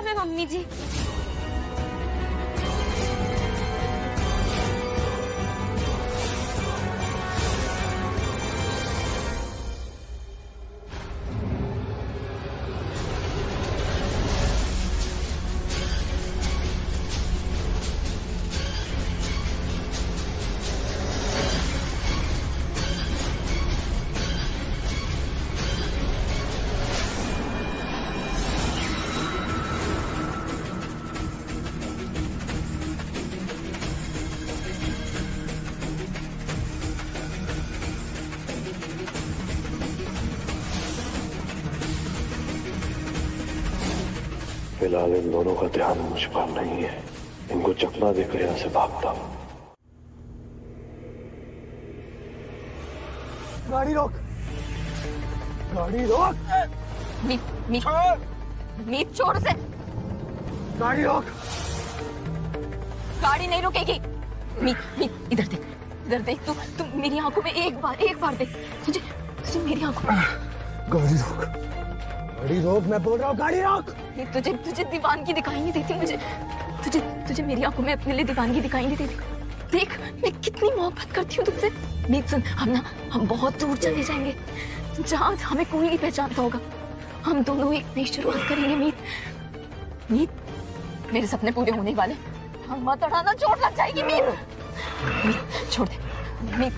है मम्मी जी। फिलहाल इन दोनों का ध्यान मुझ पर नहीं है। इनको चकमा देकर यहां से भागता हूं। गाड़ी रोक, गाड़ी रोक। मीत छोड़ से। गाड़ी रोक। गाड़ी नहीं रुकेगी। मीत इधर देख तू मेरी आंखों में एक बार देख। तुझे मेरी आंखों में। गाड़ी रोक, गाड़ी रोक, मैं बोल रहा हूँ गाड़ी रोक। तुझे दीवानगी दिखाई नहीं देती मुझे। तुझे मेरी आंखों में अपने लिए दीवानगी दिखाई नहीं देती। देख मैं कितनी मोहब्बत करती हूँ तुझसे। मीत सुन, हम बहुत दूर चले जाएंगे जहाँ हमें कोई नहीं पहचानता होगा। हम दोनों एक नई शुरुआत करेंगे। मीत मेरे सपने पूरे होने वाले। हम मत अड़ाना, चोट लग जाएगी। मीत छोड़ दे। मीत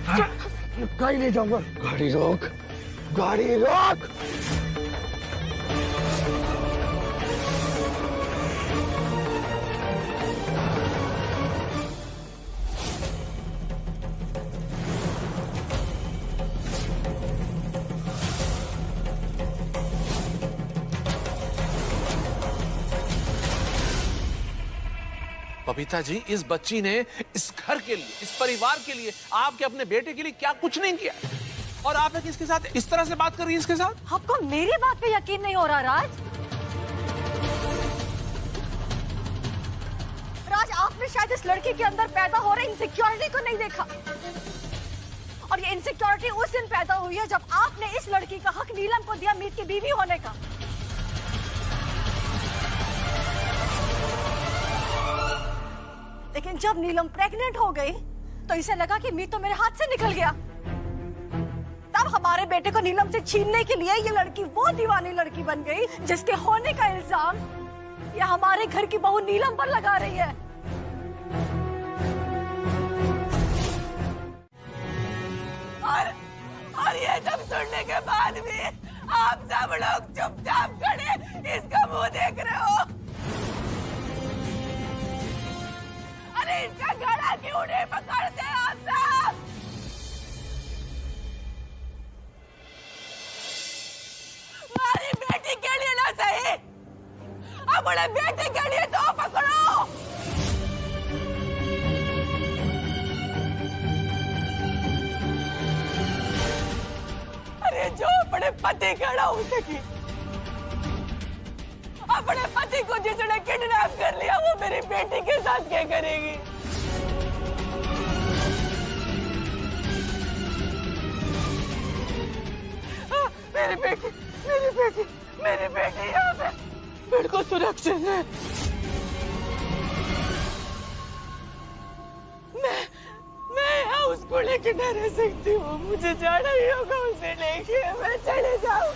कहीं नहीं जाऊंगा। गाड़ी रोक, गाड़ी रोक। बबीता जी, इस बच्ची ने इस घर के लिए, इस परिवार के लिए, आपके अपने बेटे के लिए क्या कुछ नहीं किया, और आप इसके साथ इस तरह से बात कर रही हैं इसके साथ। आपको मेरी बात पे यकीन नहीं हो रहा राज? आपने शायद इस लड़की के अंदर पैदा हो रही इनसिक्योरिटी को नहीं देखा। और ये इनसिक्योरिटी उस दिन पैदा हुई है जब आपने इस लड़की का हक नीलम को दिया मीत की बीवी होने का। लेकिन जब नीलम प्रेग्नेंट हो गई तो इसे लगा कि मीत तो मेरे हाथ से निकल गया। तब हमारे बेटे को नीलम से छीनने के लिए ये लड़की वो दीवानी लड़की बन गई जिसके होने का इल्जाम ये हमारे घर की बहू नीलम पर लगा रही है। और ये सब सुनने के बाद भी आप सब लोग चुपचाप खड़े इसका मुंह देख रहे हो। अरे इसका गला क्यों नहीं पकड़ते आप सब? हमारी बेटी के लिए ना सही, अपने बेटे के लिए तो पकड़ो। अरे जो अपने पति खड़ा हो सकी, अपने पति को जिसने किडनैप कर लिया वो मेरी बेटी के साथ क्या करेगी? मेरी बेटी यहाँ पे मेरे को सुरक्षित है। मैं यहाँ उसको लेके न रह सकती हूँ। मुझे जाना ही होगा उसे लेके। मैं चले जाऊँ।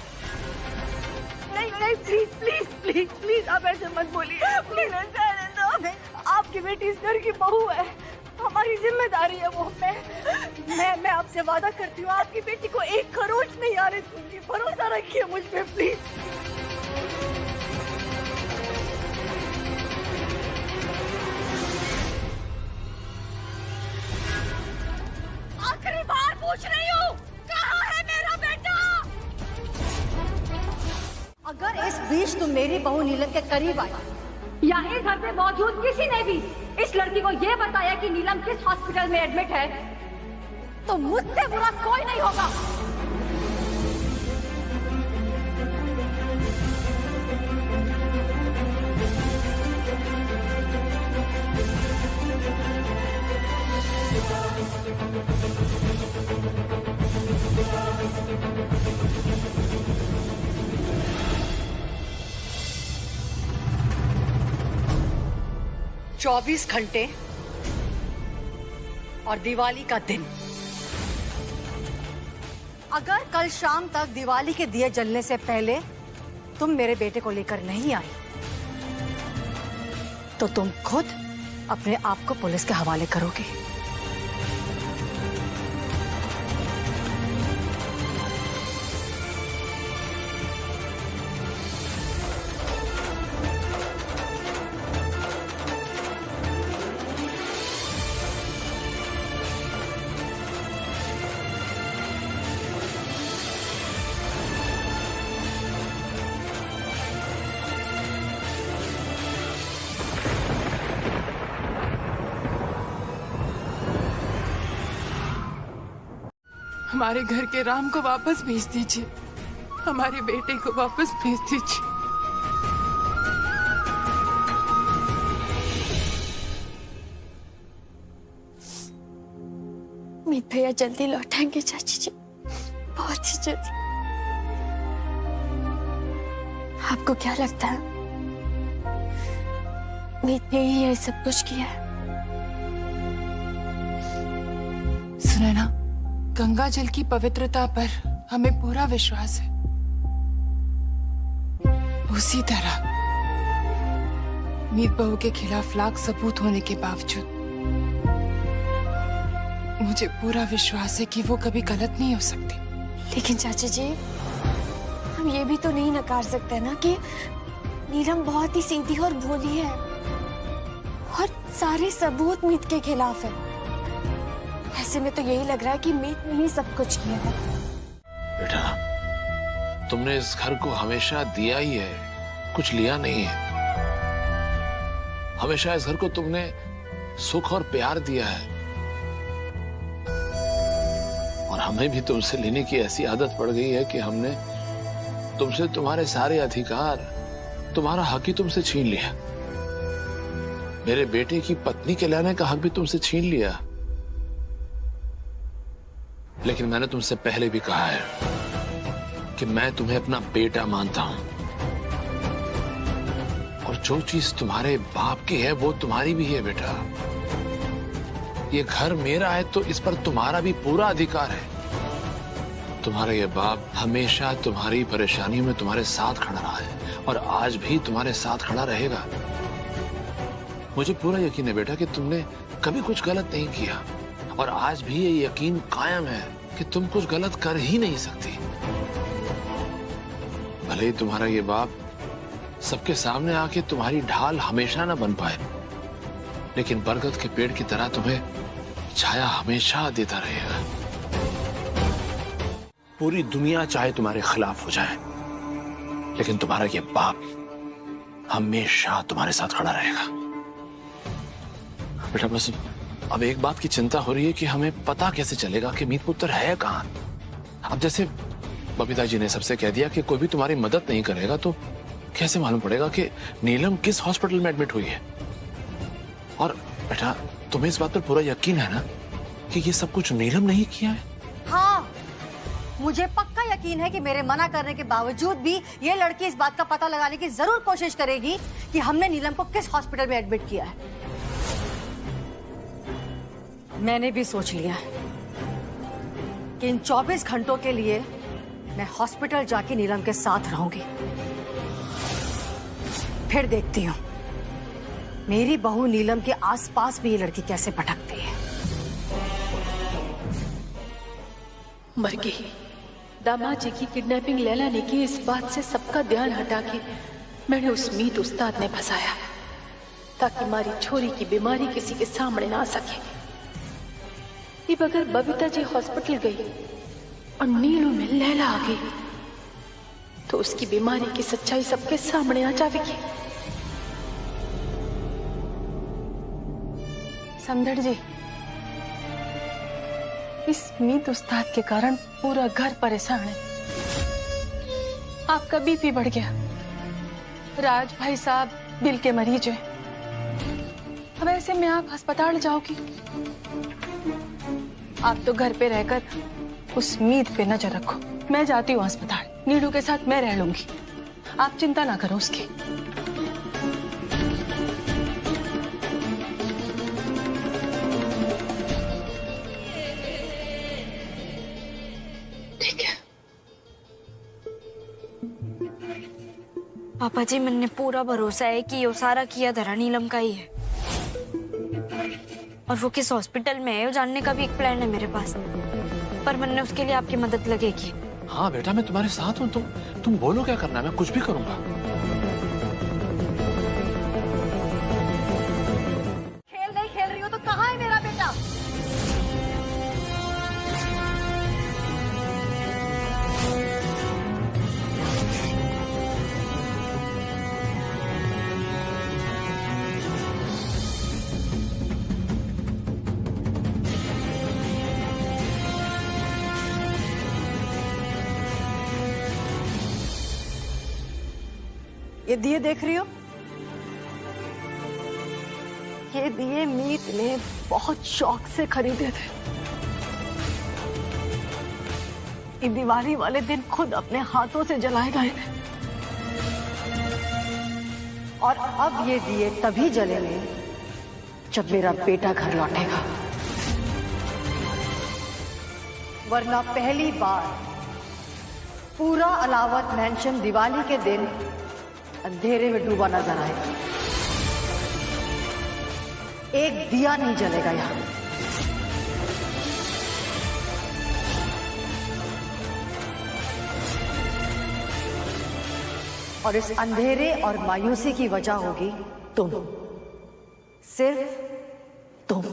नहीं प्लीज आप ऐसे मत बोलिए। प्लीज जाने दो। आपकी बेटी इस घर की बहू है, हमारी जिम्मेदारी है वो। मैं आपसे वादा करती हूँ आपकी बेटी को एक खरोच नहीं आने दूंगी। भरोसा रखिए मुझ पे प्लीज। आखिरी बार पूछ रही हूँ, कहाँ है मेरा बेटा? अगर इस बीच तुम मेरी बहू नीलम के करीब आई या इस घर पे मौजूद किसी ने भी इस लड़की को ये बताया कि नीलम किस हॉस्पिटल में एडमिट है, तो मुझसे बुरा कोई नहीं होगा। 24 घंटे और दिवाली का दिन। अगर कल शाम तक दिवाली के दिए जलने से पहले तुम मेरे बेटे को लेकर नहीं आई तो तुम खुद अपने आप को पुलिस के हवाले करोगे। हमारे घर के राम को वापस भेज दीजिए, हमारे बेटे को वापस भेज दीजिए। मीत भैया जल्दी लौटेंगे चाची जी, बहुत ही जल्दी। आपको क्या लगता है मीत भैया ही ये सब कुछ किया है? सुने ना, गंगा जल की पवित्रता पर हमें पूरा विश्वास है। उसी तरह मीत बहू के खिलाफ लाख सबूत होने के बावजूद मुझे पूरा विश्वास है कि वो कभी गलत नहीं हो सकती। लेकिन चाची जी, हम ये भी तो नहीं नकार सकते ना कि नीलम बहुत ही सीधी और भोली है और सारे सबूत मीत के खिलाफ है। ऐसे में तो यही लग रहा है कि मीत ने ही सब कुछ किया है। बेटा, तुमने इस घर को हमेशा दिया ही है, कुछ लिया नहीं है। हमेशा इस घर को तुमने सुख और प्यार दिया है और हमें भी तुमसे लेने की ऐसी आदत पड़ गई है कि हमने तुमसे तुम्हारे सारे अधिकार, तुम्हारा हक ही तुमसे छीन लिया। मेरे बेटे की पत्नी कहलाने का हक भी तुमसे छीन लिया। लेकिन मैंने तुमसे पहले भी कहा है कि मैं तुम्हें अपना बेटा मानता हूं और जो चीज तुम्हारे बाप की है वो तुम्हारी भी है। बेटा, ये घर मेरा है तो इस पर तुम्हारा भी पूरा अधिकार है। तुम्हारा ये बाप हमेशा तुम्हारी परेशानियों में तुम्हारे साथ खड़ा रहा है और आज भी तुम्हारे साथ खड़ा रहेगा। मुझे पूरा यकीन है बेटा कि तुमने कभी कुछ गलत नहीं किया और आज भी ये यकीन कायम है कि तुम कुछ गलत कर ही नहीं सकती। भले ही तुम्हारा ये बाप सबके सामने आके तुम्हारी ढाल हमेशा ना बन पाए, लेकिन बरगद के पेड़ की तरह तुम्हें छाया हमेशा देता रहेगा। पूरी दुनिया चाहे तुम्हारे खिलाफ हो जाए, लेकिन तुम्हारा ये बाप हमेशा तुम्हारे साथ खड़ा रहेगा। बेटा, बस अब एक बात की चिंता हो रही है कि हमें पता कैसे चलेगा कि मीत पुत्र है कहां। अब जैसे बबीता जी ने सबसे कह दिया कि कोई भी तुम्हारी मदद नहीं करेगा, तो कैसे मालूम पड़ेगा कि नीलम किस हॉस्पिटल में एडमिट हुई है? और बेटा, तुम्हें इस बात पर पूरा यकीन है ना कि ये सब कुछ नीलम नहीं किया है? हाँ, मुझे पक्का यकीन है कि मेरे मना करने के बावजूद भी ये लड़की इस बात का पता लगाने की जरूर कोशिश करेगी कि हमने नीलम को किस हॉस्पिटल में एडमिट किया है। मैंने भी सोच लिया है कि इन 24 घंटों के लिए मैं हॉस्पिटल जाके नीलम के साथ रहूंगी। फिर देखती हूँ मेरी बहू नीलम के आसपास भी ये लड़की कैसे भटकती है। मर गई। दामाद जी की किडनैपिंग लैला ने की, इस बात से सबका ध्यान हटा के मैंने उस मीत उस्ताद ने फंसाया ताकि हमारी छोरी की बीमारी किसी के सामने ना आ सके। अब अगर बबीता जी हॉस्पिटल गई और नीलू में लैला आ गई तो उसकी बीमारी की सच्चाई सबके सामने आ जाएगी। समझड़ जी, इस मीत उस्ताद के कारण पूरा घर परेशान है। आपका बीपी बढ़ गया, राज भाई साहब दिल के मरीज हैं। अब ऐसे में आप अस्पताल जाओगी, आप तो घर पे रहकर उस मीत पे नजर रखो। मैं जाती हूँ अस्पताल, नीलू के साथ मैं रह लूंगी, आप चिंता ना करो उसकी। ठीक है। पापा जी, मैंने पूरा भरोसा है कि ये सारा किया धरा नीलम का ही है, और वो किस हॉस्पिटल में है वो जानने का भी एक प्लान है मेरे पास, पर मैंने उसके लिए आपकी मदद लगेगी। हाँ बेटा, मैं तुम्हारे साथ हूँ। तुम बोलो क्या करना है, मैं कुछ भी करूंगा। खेल नहीं खेल रही हो तो कहाँ है मेरा बेटा? ये दिए देख रही हो? ये दिए मीत ने बहुत शौक से खरीदे थे। ये दिवाली वाले दिन खुद अपने हाथों से जलाए गए थे, और अब ये दिए तभी जलेंगे जब मेरा बेटा घर लौटेगा, वरना पहली बार पूरा अलावत मैंशन दिवाली के दिन अंधेरे में डूबा नजर आएगा। एक दिया नहीं जलेगा यहां। और इस अंधेरे और मायूसी की वजह होगी तुम, सिर्फ तुम।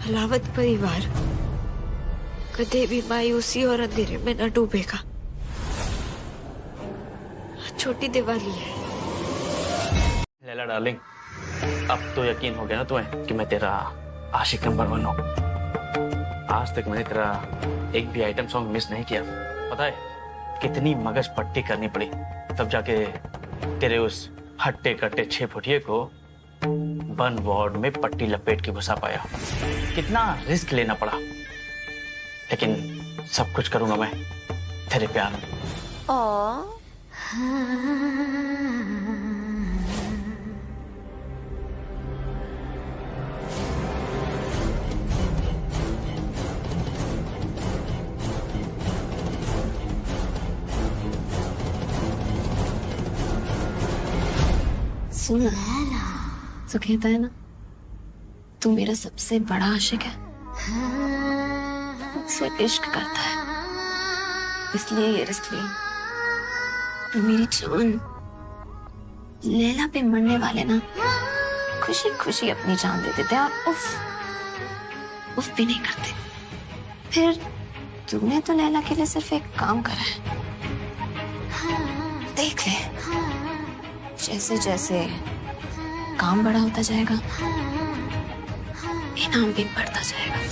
अलावत परिवार कदे भी मायूसी और अंधेरे में न डूबेगा। छोटी दिवाली है। लैला डार्लिंग, अब तो यकीन हो गया ना तुम्हें कि मैं तेरा आशिक नंबर 1 हूँ। आज तक मैंने तेरा एक भी आइटम सॉन्ग मिस नहीं किया। पता है कितनी मगज पट्टी करनी पड़ी तब जाके तेरे उस हट्टे कट्टे 6 फुटिये को बन वार्ड में पट्टी लपेट के घुसा पाया। कितना रिस्क लेना पड़ा, लेकिन सब कुछ करूंगा मैं तेरे प्यार में। सुन, तो कहता है ना तू मेरा सबसे बड़ा आशिक है, मुझसे इश्क करता है, इसलिए ये रिस्क ली। मेरी जान, लैला पे मरने वाले ना खुशी खुशी अपनी जान दे देते और उफ भी नहीं करते। फिर तूने तो लैला के लिए सिर्फ एक काम करा है, देख ले जैसे जैसे काम बड़ा होता जाएगा इनाम भी बढ़ता जाएगा।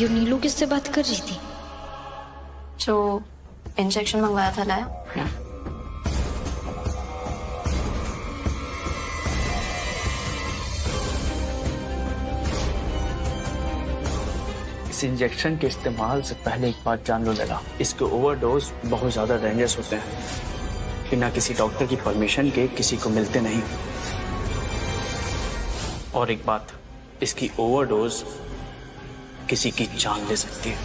ये नीलू किससे बात कर रही थी? जो इंजेक्शन मंगवाया था, लाया? इस इंजेक्शन के इस्तेमाल से पहले एक बात जान लो लैला, इसके ओवरडोज बहुत ज्यादा डेंजरस होते हैं, बिना किसी डॉक्टर की परमिशन के किसी को मिलते नहीं। और एक बात, इसकी ओवरडोज किसी की जान ले सकती है।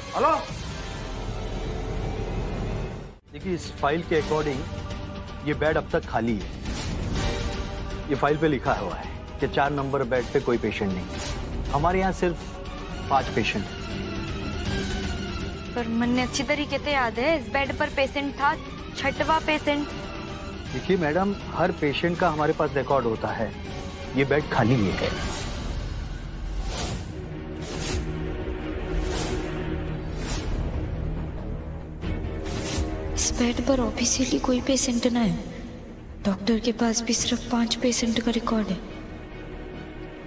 हेलो। देखिए, इस फाइल के अकॉर्डिंग ये बेड अब तक खाली है। ये फाइल पे लिखा हुआ है कि 4 नंबर बेड पे कोई पेशेंट नहीं। हमारे यहाँ सिर्फ 5 पेशेंट। पर मैंने अच्छी तरीके से याद है, इस बेड पर पेशेंट था 6वां पेशेंट। देखिए मैडम, हर पेशेंट का हमारे पास रिकॉर्ड होता है। ये बेड खाली है। इस बेड पर ऑफिशियली कोई पेशेंट ना है। डॉक्टर के पास भी सिर्फ 5 पेशेंट का रिकॉर्ड है।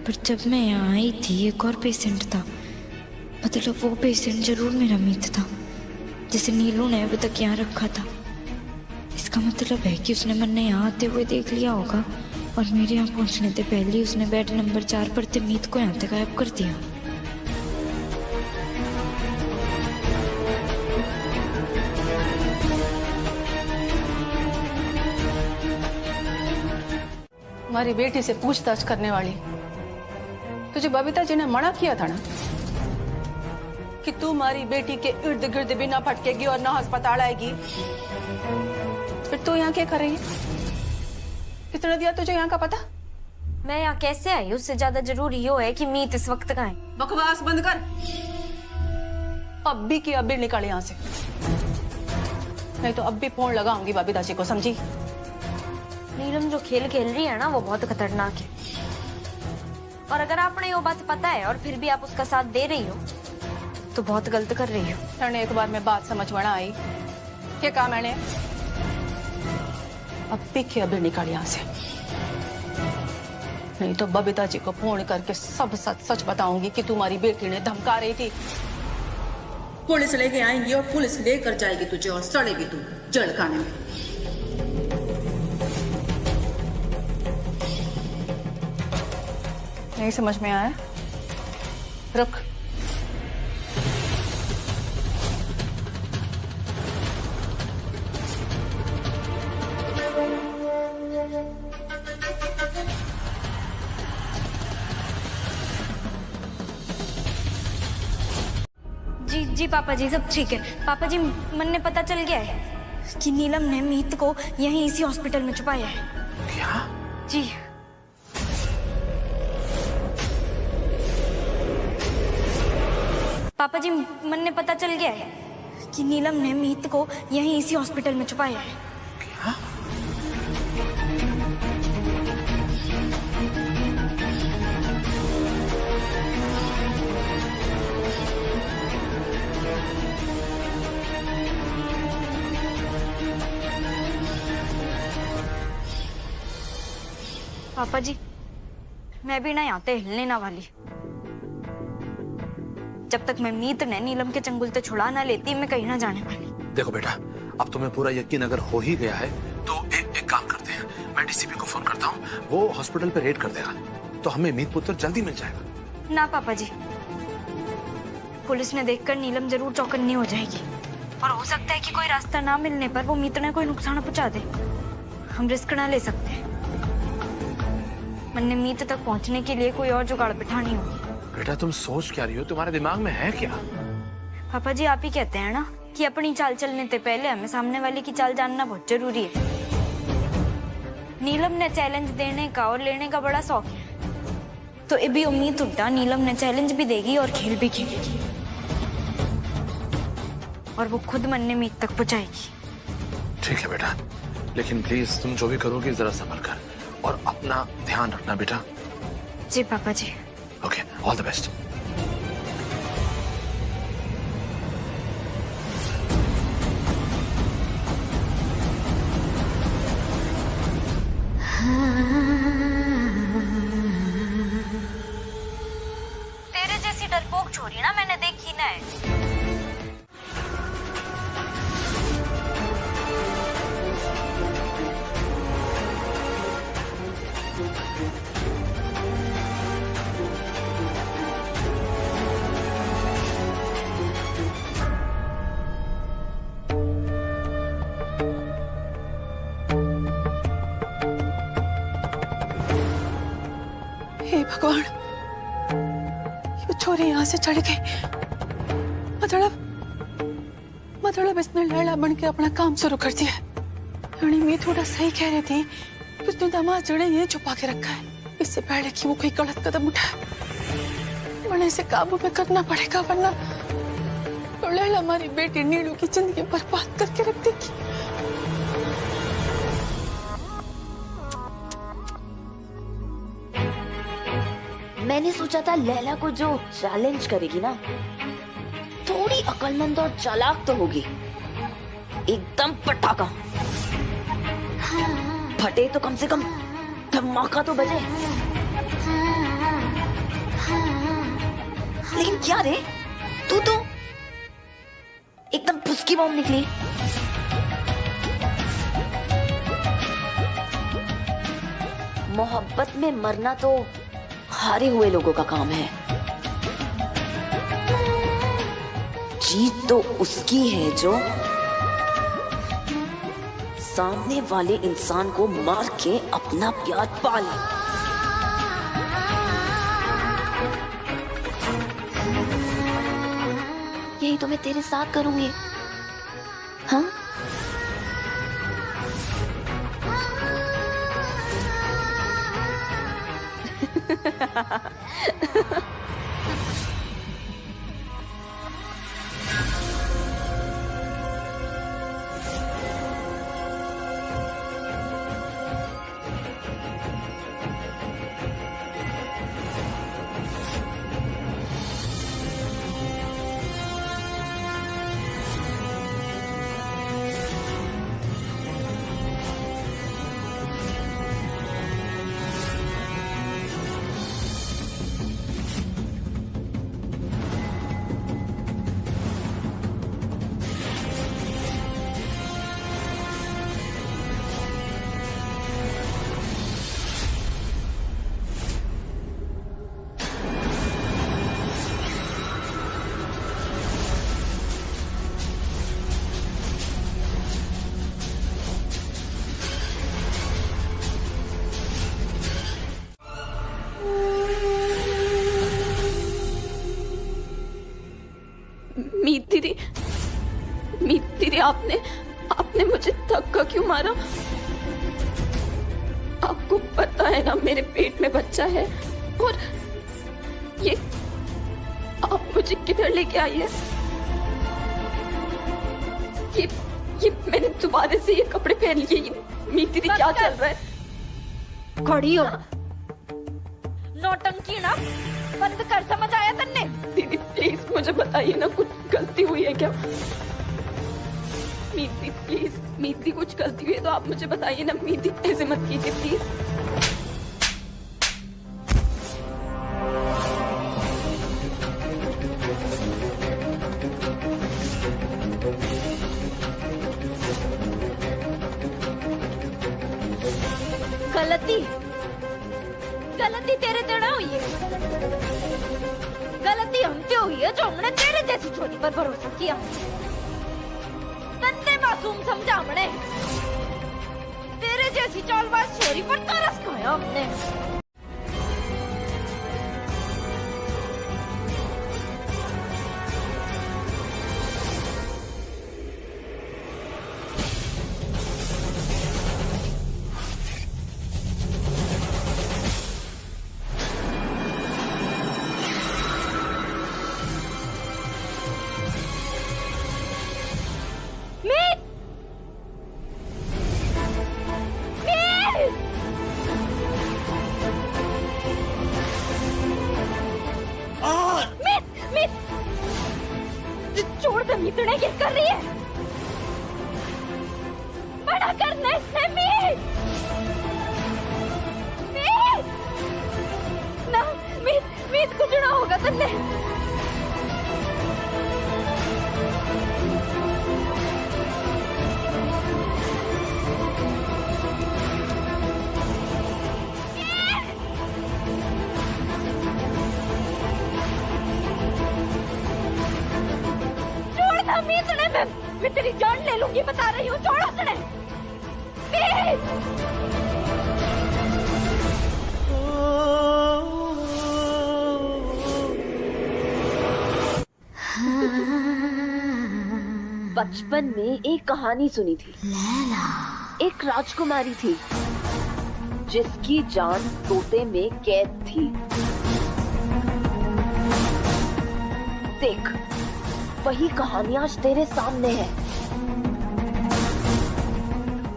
पर जब मैं यहाँ आई थी एक और पेशेंट था। मतलब वो पेशेंट जरूर मेरा मीत था, जिसे नीलू ने अभी तक यहाँ रखा था। इसका मतलब है कि उसने मैंने यहाँ आते हुए देख लिया होगा और मेरे यहाँ पहुँचने से पहले ही उसने बेड नंबर 4 पर थे मीत को यहाँ तक गायब कर दिया। हमारी बेटी से पूछताछ करने वाली तुझे बबीता जी ने मना किया था ना कि तू हमारी बेटी के इर्द गिर्द भी ना भटकेगी और ना अस्पताल आएगी। फिर तू यहाँ क्या कर रही है? कितना दिया तुझे यहाँ का पता? मैं यहाँ कैसे आई? उससे ज्यादा जरूरी यो है कि मीत इस वक्त कहाँ है। बकवास बंद कर। अभी की अभी निकल यहाँ से, नहीं तो अब भी फोन लगाऊंगी बबीता जी को, समझी? नीलम जो खेल खेल रही है ना, वो बहुत खतरनाक है। और अगर आपने ये बात पता है और फिर भी आप उसका साथ दे रही हो तो बहुत गलत कर रही हो। तेरे एक बार में बात समझ में ना आई? क्या कहा मैंने? अब भी अभी निकल यहाँ से, नहीं तो बबीता जी को फोन करके सब सच सच बताऊंगी कि तुम्हारी बेटी ने धमका रही थी। पुलिस लेके आएंगी और पुलिस लेकर जाएगी तुझे और सड़ेगी तू जड़खाने में। नहीं समझ में आया? रुक। जी पापा जी, सब ठीक है। पापा जी, मन ने पता चल गया है कि नीलम ने मीत को यहीं इसी हॉस्पिटल में छुपाया है। क्या? जी। पापा जी, मन ने पता चल गया है कि नीलम ने मीत को यहीं इसी हॉस्पिटल में छुपाया है। क्या? पापा जी, मैं भी ना यहाँ पे हिलने ना वाली। जब तक मैं मीत ने नीलम के चंगुल से छुड़ा ना लेती, मैं कहीं ना जाने वाली। देखो बेटा, अब तुम्हें पूरा यकीन अगर हो ही गया है तो एक काम करते हैं, मैं डीसीपी को फोन करता हूँ, वो हॉस्पिटल पे रेड कर देगा तो हमें मीत पुत्र जल्दी मिल जाएगा। ना पापा जी, पुलिस ने देखकर नीलम जरूर चौकन्नी हो जाएगी और हो सकता है कि कोई रास्ता ना मिलने पर वो मीत ने कोई नुकसान पहुंचा दे। हम रिस्क ना ले सकते। मैंने मीत तक पहुंचने के लिए कोई और जुगाड़ बिठानी होगी। बेटा तुम सोच क्या रही हो? तुम्हारे दिमाग में है क्या? पापा जी, आप ही कहते हैं ना कि अपनी चाल चलने से पहले हमें सामने वाले की चाल जानना बहुत जरूरी है। नीलम ने चैलेंज देने का और लेने का बड़ा शौक है, तो ये भी उम्मीद उठा नीलम ने चैलेंज भी देगी और खेल भी खेलेगी और वो खुद मन ने मीत तक पहुंचाएगी। ठीक है बेटा, लेकिन प्लीज तुम जो भी करोगे जरा संभल कर और अपना ध्यान रखना बेटा। जी पापा जी। Okay, all the best. तेरे जैसी डरपोक छोरी ना मैंने देखी ना है। हे भगवान, ये छोरी यहाँ से चढ़ गई। मतलब मतलब इसने लैला बन के अपना काम शुरू कर दिया है। यानी मैं थोड़ा सही कह रही थी, उसने दामाद जड़े ये छुपा के रखा है, इससे पहले कि वो कोई गलत कदम उठाए। मैंने इसे काबू में करना पड़ेगा, वरना तो लैला हमारी बेटी नीलू की जिंदगी बर्बाद करके रख देगी। मैंने सोचा था लैला को जो चैलेंज करेगी ना, थोड़ी अक्लमंद और चालाक तो होगी, एकदम पटाखा फटे तो कम से कम धमाका तो बजे। लेकिन क्या रे, तू तो एकदम फुसकी बॉम्ब निकली। मोहब्बत में मरना तो हारे हुए लोगों का काम है, जीत तो उसकी है जो सामने वाले इंसान को मार के अपना प्यार पाले। यही तो मैं तेरे साथ करूंगी। हाँ, मीत दीदी, आपने मुझे धक्का क्यों मारा? आपको पता है ना मेरे पेट में बच्चा है, और ये आप मुझे किधर लेके आई है? ये मैंने दोबारा से ये कपड़े पहन लिए। मीत दीदी, क्या चल रहा है? खड़ी हो, नौटंकी ना बंद कर, समझ आया तन्ने? दीदी प्लीज मुझे बताइए ना, कुछ गलती हुई है क्या? मीत प्लीज, मीत कुछ गलती हुई है तो आप मुझे बताइए ना। मीत ऐसे मत कीजिए प्लीज। गलती तेरे तेरा हुई है, गलती हमसे हुई है जो हमने तेरे जैसी छोरी पर भरोसा किया। तन्ने मासूम समझा हमने, तेरे जैसी चालबाज छोरी पर तरस खाया हमने। छोड़ दे, मितने क्या कर रही है? बड़ा करना इसने। मीत कुछ ना होगा तुमने। मैं तेरी जान ले लूंगी, बता रही हूँ। छोड़ो तने। बचपन में एक कहानी सुनी थी। एक राजकुमारी थी जिसकी जान तोते में कैद थी। देख, वही कहानी आज तेरे सामने है।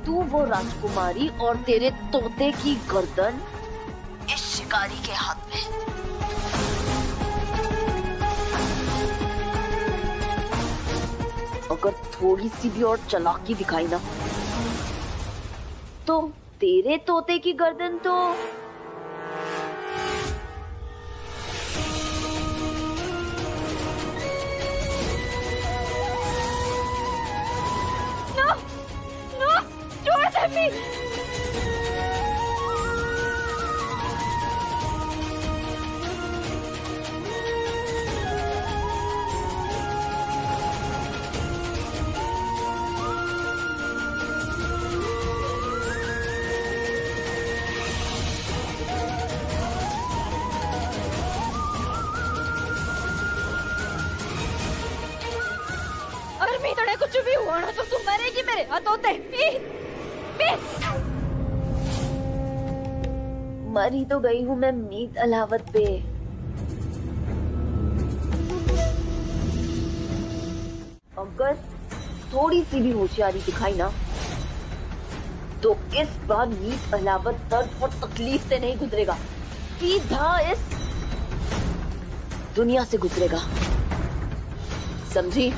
तू वो राजकुमारी और तेरे तोते की गर्दन इस शिकारी के हाथ में। अगर थोड़ी सी भी और चालाकी दिखाई ना तो तेरे तोते की गर्दन तो अगर मी तोड़े कुछ भी हुआ ना तो तू मरेगी मेरे हाथों से। मरी तो गई हूँ मैं मीत अलावत पे। अगर थोड़ी सी भी होशियारी दिखाई ना तो इस बार मीत अलावत दर्द और तकलीफ से नहीं गुजरेगा, सीधा इस दुनिया से गुजरेगा, समझी?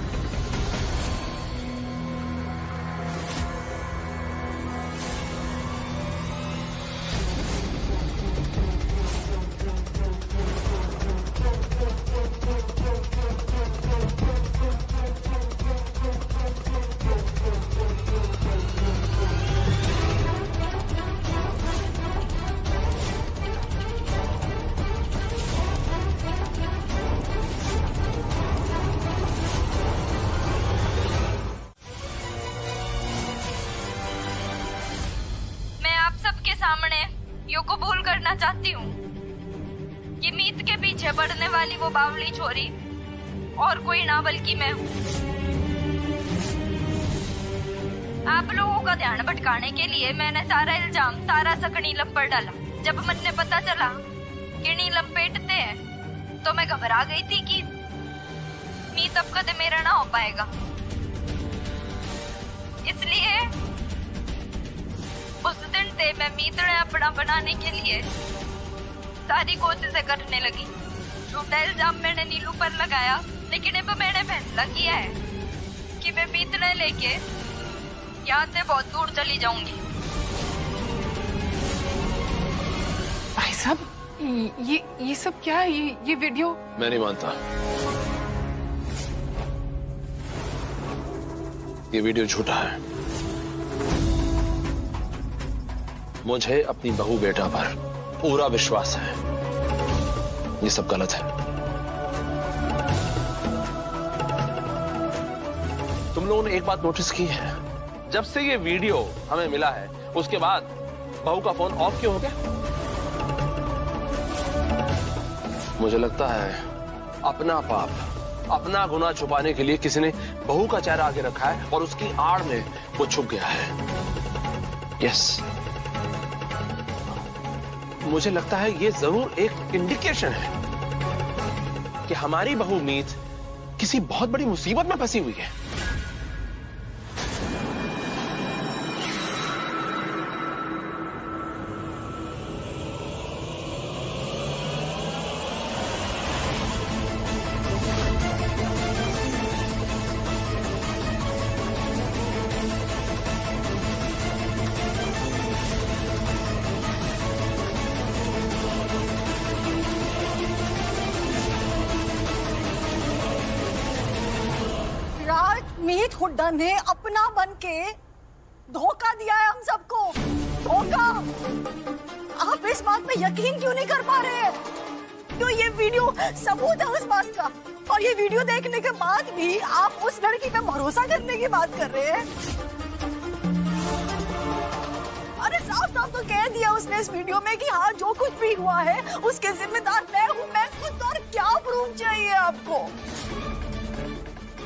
सामने यो कबूल करना चाहती हूँ कि मीत के पीछे पड़ने वाली वो बावली छोरी और कोई ना बल्कि मैं हूँ। आप लोगों का ध्यान भटकाने के लिए मैंने सारा इल्जाम सारा शक नीलम पर डाला। जब मन ने पता चला कि नीलम पेटते हैं तो मैं घबरा गई थी कि मीत अब कदे मेरा ना हो पाएगा, इसलिए उस दिन से मैं मीत ने अपना बनाने के लिए सारी कोशिशें करने लगी। झूठा इल्जाम मैंने नीलू पर लगाया, लेकिन अब मैंने फैसला किया है कि मैं मीत ने लेके यहाँ से बहुत दूर चली जाऊंगी। भाई साहब, ये सब क्या है? ये वीडियो मैं नहीं मानता। ये वीडियो झूठा है। मुझे अपनी बहू बेटा पर पूरा विश्वास है। ये सब गलत है। तुम लोगों ने एक बात नोटिस की है, जब से ये वीडियो हमें मिला है उसके बाद बहू का फोन ऑफ क्यों हो गया? मुझे लगता है अपना पाप, अपना गुनाह छुपाने के लिए किसी ने बहू का चेहरा आगे रखा है और उसकी आड़ में वो छुप गया है। यस, मुझे लगता है ये जरूर एक इंडिकेशन है कि हमारी बहू मीत किसी बहुत बड़ी मुसीबत में फंसी हुई है। मीत हुड्डा ने अपना बन के धोखा दिया है हम सबको। धोखा। आप इस बात पे यकीन क्यों नहीं कर पा रहे हैं? क्यों ये वीडियो सबूत है उस बात का, और ये वीडियो देखने के बाद भी आप उस लड़की पे भरोसा करने की बात कर रहे हैं। अरे साफ साफ तो कह दिया उसने इस वीडियो में कि हाँ जो कुछ भी हुआ है उसके जिम्मेदार मैं हूँ, मैं खुद। और क्या प्रूफ चाहिए आपको?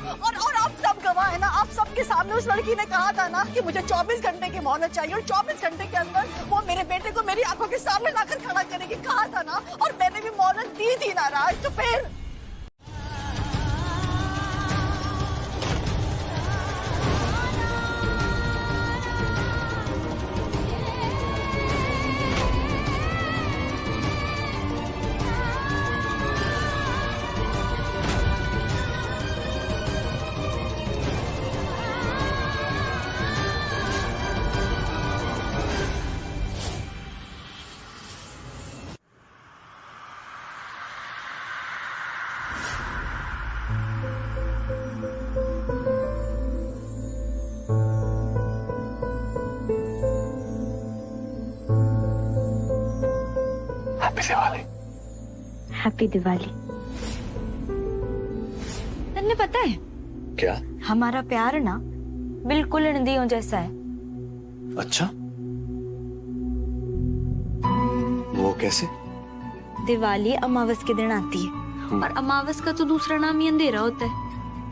और आप सब गवाह है ना, आप आपके सामने उस लड़की ने कहा था ना कि मुझे 24 घंटे की मोहलत चाहिए और 24 घंटे के अंदर वो मेरे बेटे को मेरी आंखों के सामने लाकर खड़ा करेगी, कहा था ना, और मैंने भी मोहलत दी थी ना राज। तो फिर हैप्पी दिवाली। तन्ने पता है क्या? हमारा प्यार ना बिल्कुल नदियों जैसा है। अच्छा, वो कैसे? दिवाली अमावस के दिन आती है और अमावस का तो दूसरा नाम ही अंधेरा होता है।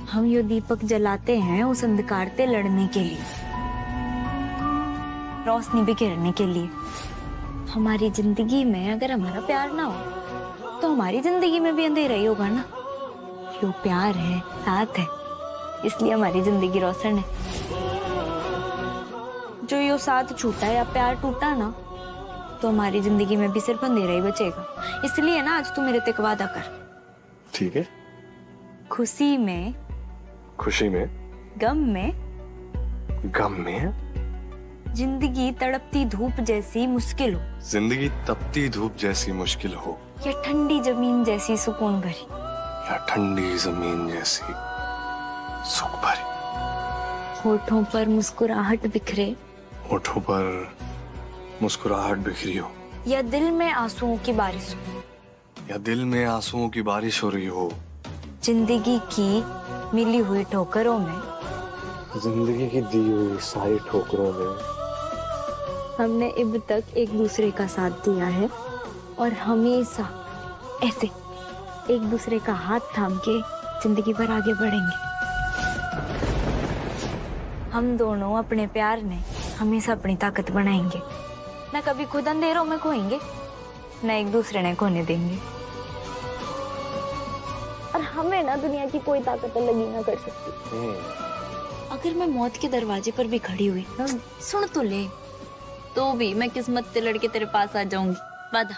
हम ये दीपक जलाते हैं उस अंधकार से लड़ने के लिए, रोशनी बिखेरने के लिए। हमारी जिंदगी में अगर हमारा प्यार ना हो तो हमारी जिंदगी में भी अंधेरा ही होगा ना। यो प्यार है, साथ है, इसलिए हमारी जिंदगी रोशन है। जो यो साथ छूटा या प्यार टूटा ना तो हमारी जिंदगी में भी सिर्फ अंधेरा ही बचेगा। इसलिए ना आज तू मेरे तक वादा कर। ठीक है। खुशी में, गम में, जिंदगी तड़पती धूप जैसी मुश्किल हो, जिंदगी तपती धूप जैसी मुश्किल हो, या ठंडी जमीन जैसी सुकून भरी, या ठंडी जमीन जैसी सुख भरी। होठों पर मुस्कुराहट बिखरे, होठों पर मुस्कुराहट बिखरी हो, या दिल में आंसुओं की बारिश हो, या दिल में आंसुओं की बारिश हो रही हो। जिंदगी की मिली हुई ठोकरों में, जिंदगी की दी हुई सारी ठोकरों में हमने अब तक एक दूसरे का साथ दिया है और हमेशा ऐसे एक दूसरे का हाथ थाम के जिंदगी पर आगे बढ़ेंगे। हम दोनों अपने प्यार में हमेशा अपनी ताकत बनाएंगे, न कभी खुद अंधेरों में खोएंगे, न एक दूसरे ने खोने देंगे। और हमें ना दुनिया की कोई ताकत अलग ही ना कर सकती। अगर मैं मौत के दरवाजे पर भी खड़ी हुई, सुन तो ले, तो भी मैं किस्मत से लड़के तेरे पास आ जाऊंगी, वादा।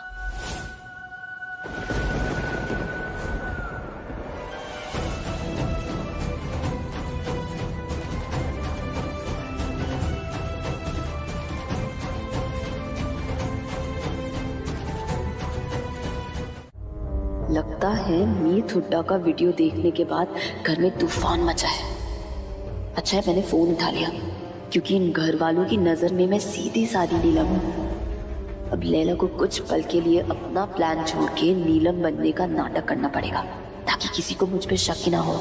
लगता है मीत हुड्डा का वीडियो देखने के बाद घर में तूफान मचा है। अच्छा है मैंने फोन उठा लिया, क्योंकि इन घर वालों की नजर में मैं सीधी सादी नीलम हूँ। अब लैला को कुछ पल के लिए अपना प्लान छोड़ के नीलम बनने का नाटक करना पड़ेगा, ताकि किसी को मुझ पे शक ना हो।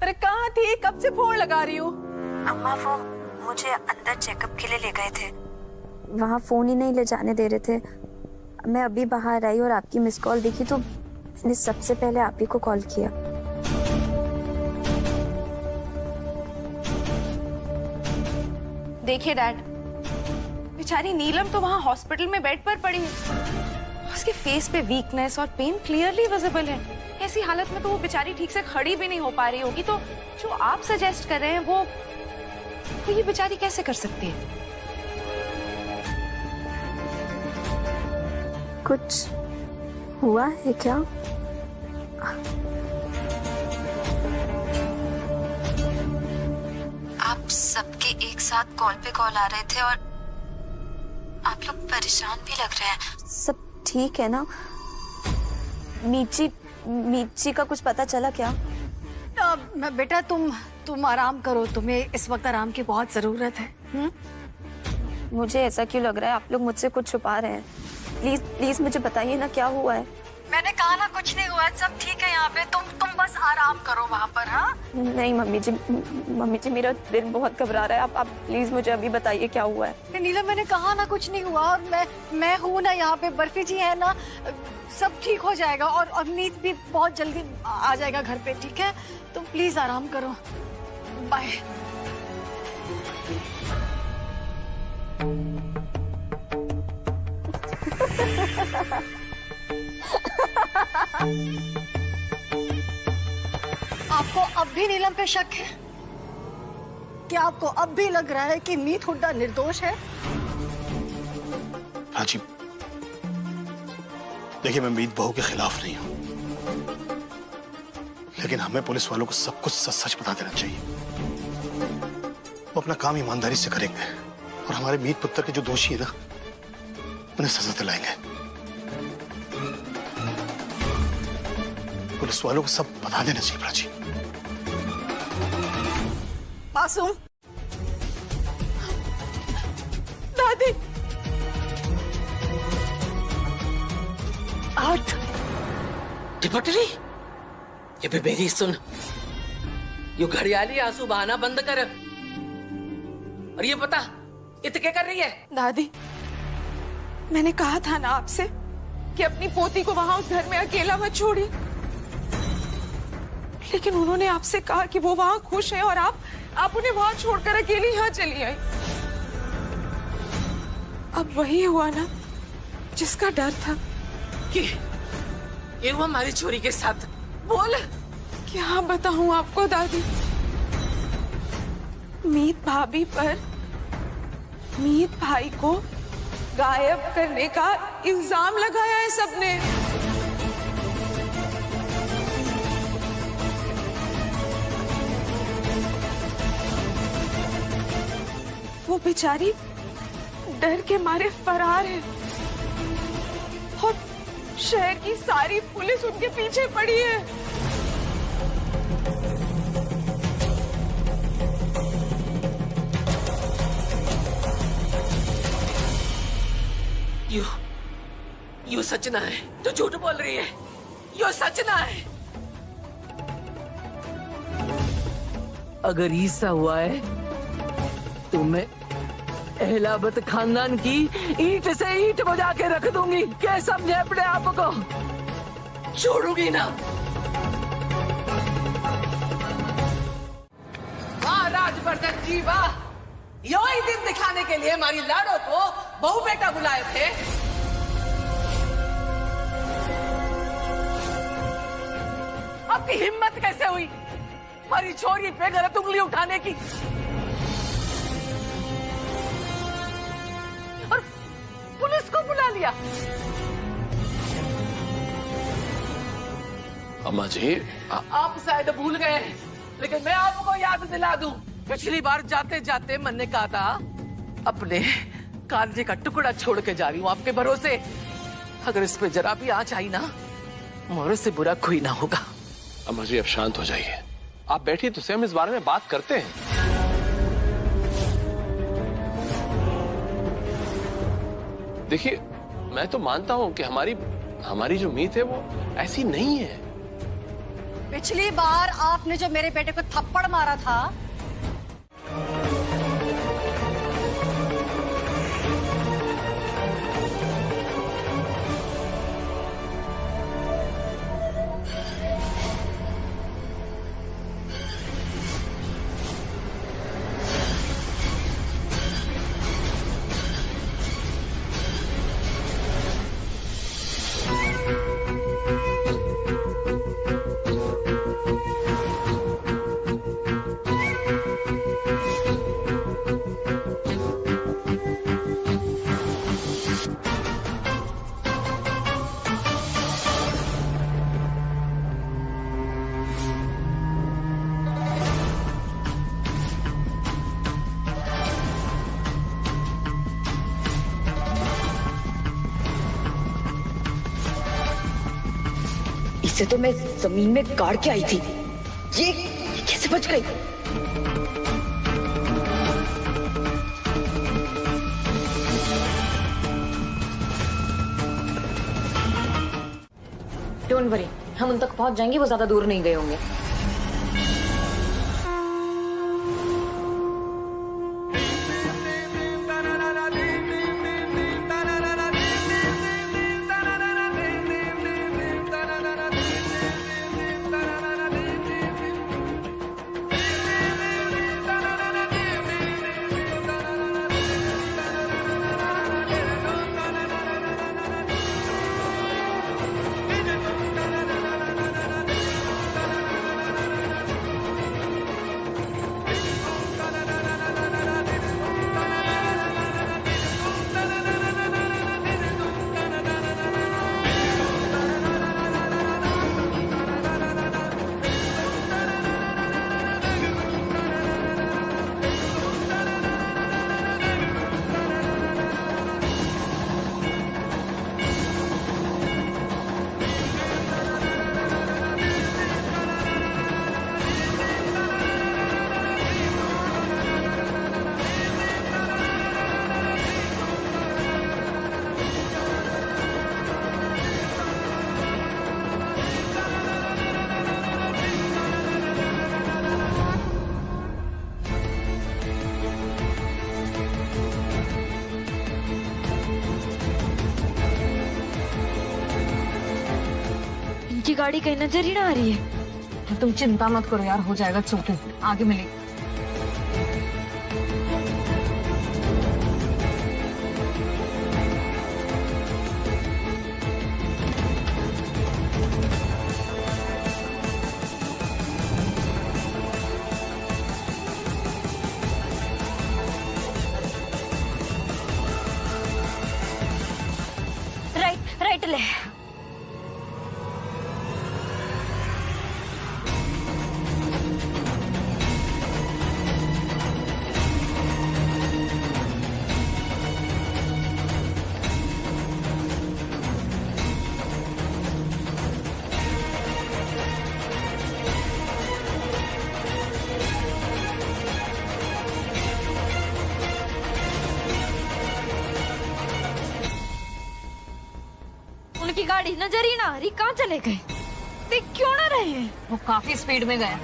अरे कहाँ थी, कब से फोन लगा रही हूँ? अम्मा वो मुझे अंदर चेकअप के लिए ले गए थे, वहाँ फोन ही नहीं ले जाने दे रहे थे। मैं अभी बाहर आई और आपकी मिस कॉल दिखी तो मैंने सबसे पहले आप ही को कॉल किया। देखिए डैड, बेचारी नीलम तो वहाँ हॉस्पिटल में बेड पर पड़ी है। उसके फेस पे वीकनेस और पेन क्लियरली विजिबल है। ऐसी हालत में तो वो बेचारी ठीक से खड़ी भी नहीं हो पा रही होगी। तो जो आप सजेस्ट कर रहे हैं वो ये बेचारी कैसे कर सकती है? कुछ हुआ है क्या? आप सबके एक साथ कॉल पे कॉल आ रहे थे और आप लोग परेशान भी लग रहे हैं। सब ठीक है ना? मीची का कुछ पता चला क्या? बेटा तुम आराम करो, तुम्हें इस वक्त आराम की बहुत जरूरत है। मुझे ऐसा क्यों लग रहा है आप लोग मुझसे कुछ छुपा रहे हैं? प्लीज प्लीज मुझे बताइए ना क्या हुआ है। मैंने कहा ना कुछ नहीं हुआ, सब ठीक है यहाँ पे। तुम बस आराम करो वहाँ पर। हाँ नहीं मम्मी जी मेरा दिल बहुत घबरा रहा है। आप प्लीज मुझे अभी बताइए क्या हुआ है। नीलम मैंने कहा ना कुछ नहीं हुआ, और मैं हूँ ना यहाँ पे, बर्फी जी है ना, सब ठीक हो जाएगा। और मीत भी बहुत जल्दी आ जाएगा घर पे, ठीक है? तुम प्लीज आराम करो। बाय। आपको अब भी नीलम पे शक है? क्या आपको अब भी लग रहा है कि मीत हुड्डा निर्दोष है? राजी, देखिए मैं मीत बहू के खिलाफ नहीं हूं, लेकिन हमें पुलिस वालों को सब कुछ सच सच बता देना चाहिए। वो अपना काम ईमानदारी से करेंगे और हमारे मीत पुत्र के जो दोषी है ना, उन्हें सजा दिलाएंगे। पुलिस वालों को सब बता देना चाहिए प्राची। मासूम दादी, आठ टिपटरी, ये भी मेरी सुन, यो घड़ियाली आंसू बहाना बंद कर। और ये बता, इत क्या कर रही है? दादी, मैंने कहा था ना आपसे कि अपनी पोती को वहां उस घर में अकेला मत छोड़िए, लेकिन उन्होंने आपसे कहा कि वो वहां खुश है और आप उन्हें वहां छोड़कर अकेली यहाँ चली आई। अब वही हुआ ना जिसका डर था। कि ये हुआ हमारी छोरी के साथ? बोल। क्या बताऊं आपको दादी, मीत भाभी पर मीत भाई को गायब करने का इल्जाम लगाया है सबने। वो बेचारी डर के मारे फरार है और शहर की सारी पुलिस उनके पीछे पड़ी है। यो सच ना है, तो झूठ बोल रही है। यो सच ना है। अगर ऐसा हुआ है तो मैं एहलाबत खानदान की ईंट से ईंट बजा के रख दूंगी। क्या समझे अपने आप को? छोड़ूंगी ना। वाह राजवर्धन जी वाह, यो ही दिन दिखाने के लिए हमारी लाड़ो को बहू बेटा बुलाए थे। आपकी हिम्मत कैसे हुई हमारी छोरी पे गलत उंगली उठाने की? और पुलिस को बुला लिया। अम्मा जी, आप शायद भूल गए, लेकिन मैं आपको याद दिला दूं। पिछली बार जाते जाते मैंने कहा था अपने कांजे का टुकड़ा छोड़ के जा रही हूँ आपके भरोसे। अगर इस पे जरा भी आंच आई ना, मोरे से बुरा कोई ना होगा। अम्मा जी अब शांत हो जाइए, आप बैठिए तो सही, हम इस बारे में बात करते हैं। देखिए मैं तो मानता हूं कि हमारी जो मीत है वो ऐसी नहीं है। पिछली बार आपने जो मेरे बेटे को थप्पड़ मारा था, इसे तो मैं जमीन में गाड़ के आई थी। ये कैसे बच गई? डोंट वरी, हम उन तक पहुंच जाएंगे, वो ज्यादा दूर नहीं गए होंगे। इनकी गाड़ी कहीं नजर ही ना आ रही है। तुम चिंता मत करो यार, हो जाएगा चौथे, आगे मिलेगी। राइट राइट ले। उनकी गाड़ी नजर ही ना आ रही, कहाँ चले गए? देख क्यों ना रहे हैं? वो काफी स्पीड में गया।